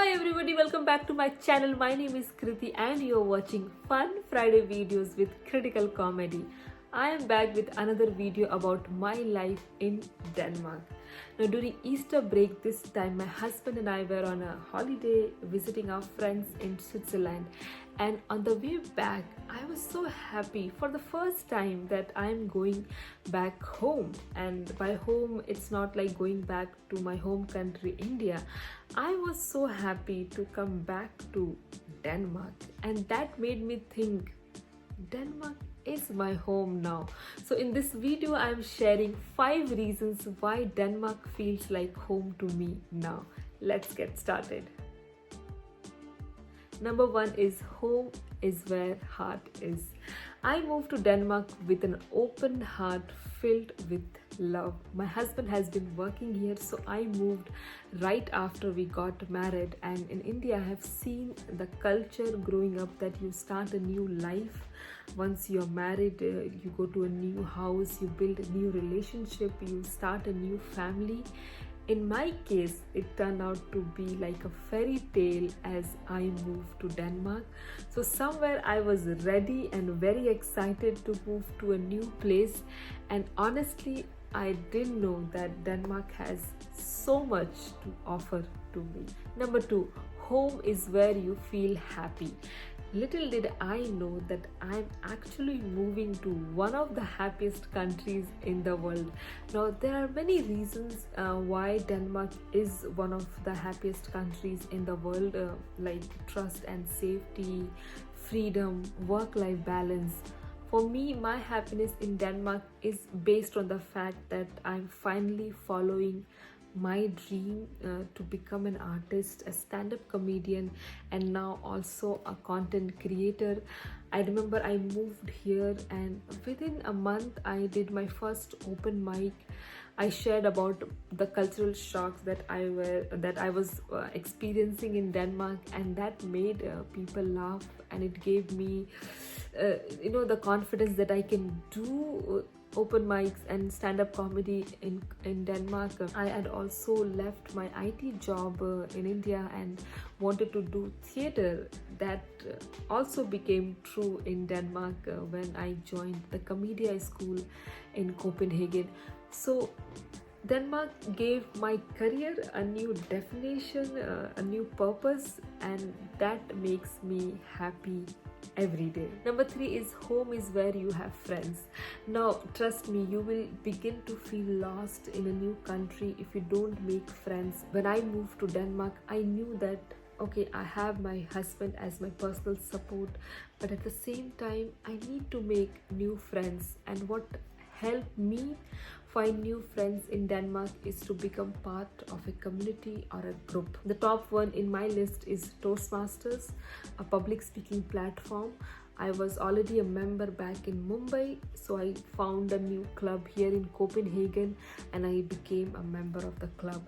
Hi everybody, welcome back to my channel. My name is Kriti and you're watching Fun Friday videos with critical comedy. I am back with another video about my life in Denmark. Now during Easter break this time, my husband and I were on a holiday visiting our friends in Switzerland, and on the way back I was so happy for the first time that I'm going back home. And by home, it's not like going back to my home country India. I was so happy to come back to Denmark, and that made me think Denmark is my home now. So in this video I'm sharing 5 reasons why Denmark feels like home to me now. Let's get started. Number 1 is home is where heart is. I moved to Denmark with an open heart filled with love. My husband has been working here, so I moved right after we got married. And in India, I have seen the culture growing up that you start a new life. Once you're married, you go to a new house, you build a new relationship, you start a new family. In my case, it turned out to be like a fairy tale as I moved to Denmark. So somewhere I was ready and very excited to move to a new place. And honestly, I didn't know that Denmark has so much to offer to me. Number 2, home is where you feel happy. Little did I know that I'm actually moving to one of the happiest countries in the world. Now, there are many reasons why Denmark is one of the happiest countries in the world, like trust and safety, freedom, work-life balance. For me, my happiness in Denmark is based on the fact that I'm finally following my dream to become an artist, a stand-up comedian, and now also a content creator. I remember I moved here, and within a month I did my first open mic. I shared about the cultural shocks that I was experiencing in Denmark, and that made people laugh, and it gave me the confidence that I can do open mics and stand-up comedy in Denmark. I had also left my IT job in India and wanted to do theater. That also became true in Denmark when I joined the Comedy School in Copenhagen. So Denmark gave my career a new definition, a new purpose, and that makes me happy every day. Number 3 is home is where you have friends. Now, trust me, you will begin to feel lost in a new country if you don't make friends. When I moved to Denmark, I knew that okay, I have my husband as my personal support, but at the same time, I need to make new friends. And what helped me find new friends in Denmark is to become part of a community or a group. The top one in my list is Toastmasters, a public speaking platform. I was already a member back in Mumbai, so I found a new club here in Copenhagen and I became a member of the club.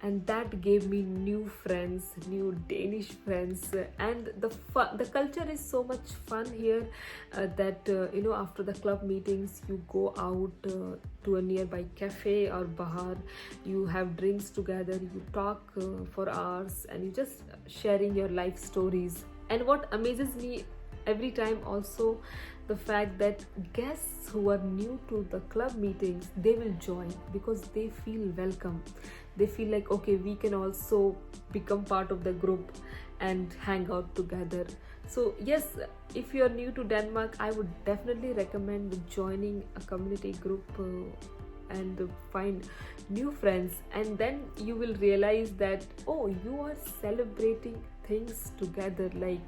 And that gave me new friends, new Danish friends, and the culture is so much fun here that after the club meetings you go out to a nearby cafe or bar, you have drinks together, you talk for hours, and you just sharing your life stories. And what amazes me every time also, the fact that guests who are new to the club meetings, they will join because they feel welcome. They feel like, okay, we can also become part of the group and hang out together. So yes, if you are new to Denmark, I would definitely recommend joining a community group and find new friends. And then you will realize that, oh, you are celebrating things together, like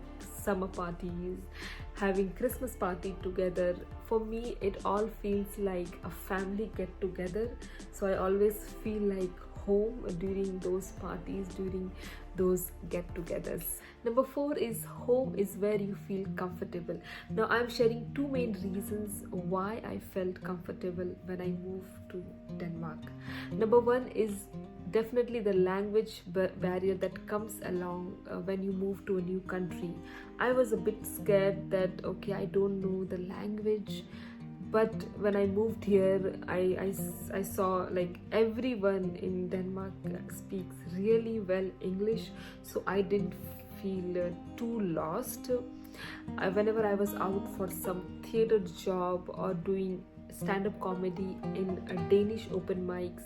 summer parties, having Christmas party together. For me, it all feels like a family get together. So I always feel like home during those parties, during those get-togethers. Number 4 is home is where you feel comfortable. Now I'm sharing 2 main reasons why I felt comfortable when I moved to Denmark. Number 1 is definitely the language barrier that comes along when you move to a new country. I was a bit scared that okay, I don't know the language, but when I moved here, I saw like everyone in Denmark speaks really well English, so I didn't feel too lost. Whenever I was out for some theater job or doing stand-up comedy in Danish open mics,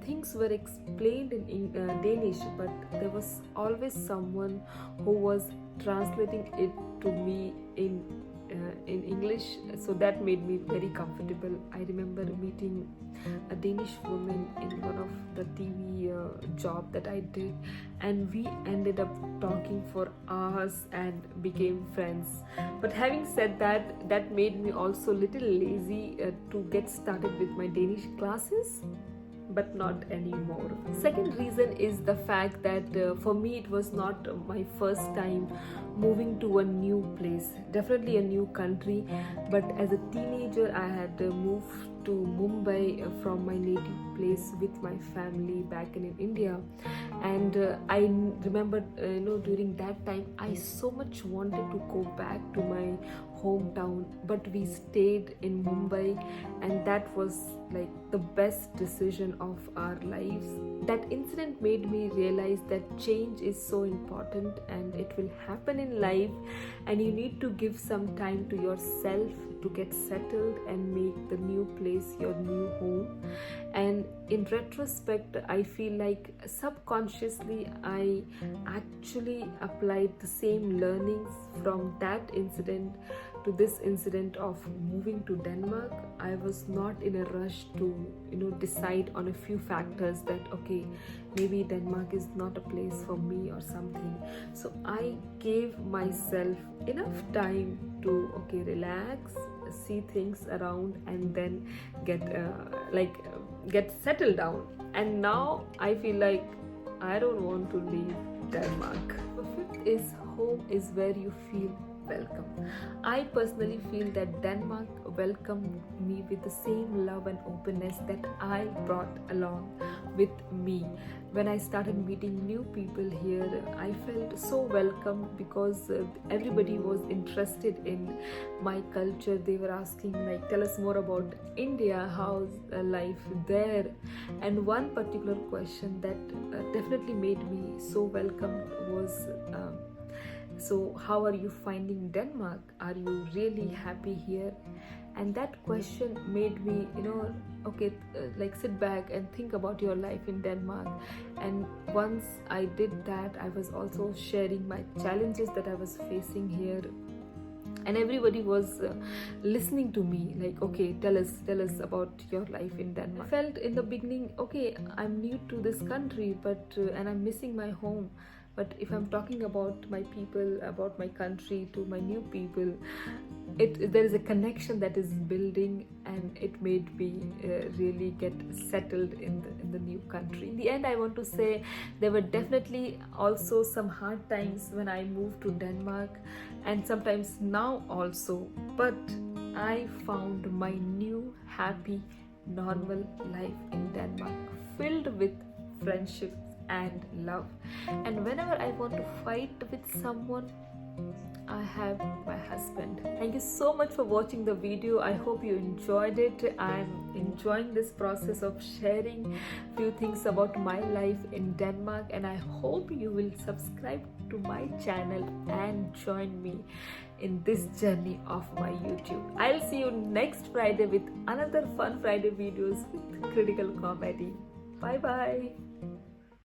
things were explained in Danish, but there was always someone who was translating it to me in English, so that made me very comfortable. I remember meeting a Danish woman in one of the TV job that I did, and we ended up talking for hours and became friends. But having said that, that made me also a little lazy to get started with my Danish classes, but not anymore. Second reason is the fact that for me it was not my first time moving to a new place, definitely a new country, but as a teenager I had moved to Mumbai from my native place with my family back in India, and I remember during that time I so much wanted to go back to my hometown, but we stayed in Mumbai, and that was like the best decision of our lives. That incident made me realize that change is so important and it will happen in life, and you need to give some time to yourself to get settled and make the new place your new home. And in retrospect, I feel like subconsciously I actually applied the same learnings from that incident to this incident of moving to Denmark. I was not in a rush to decide on a few factors that okay, maybe Denmark is not a place for me or something. So I gave myself enough time to relax, see things around, and then get settled down. And now I feel like I don't want to leave Denmark. The fifth is home is where you feel welcome. I personally feel that Denmark welcomed me with the same love and openness that I brought along with me. When I started meeting new people here, I felt so welcome because everybody was interested in my culture. They were asking like, tell us more about India, how's life there? And one particular question that definitely made me so welcomed was so how are you finding Denmark? Are you really happy here? And that question made me sit back and think about your life in Denmark. And once I did that, I was also sharing my challenges that I was facing here, and everybody was listening to me like, okay, tell us about your life in Denmark. I felt in the beginning, okay, I'm new to this country, but and I'm missing my home. But if I'm talking about my people, about my country to my new people, there is a connection that is building, and it made me really get settled in the new country. In the end, I want to say there were definitely also some hard times when I moved to Denmark, and sometimes now also, but I found my new happy normal life in Denmark filled with friendships and love. And whenever I want to fight with someone, I have my husband. Thank you so much for watching the video. I hope you enjoyed it. I'm enjoying this process of sharing few things about my life in Denmark, and I hope you will subscribe to my channel and join me in this journey of my YouTube. I'll see you next Friday with another fun Friday videos with critical comedy. Bye bye.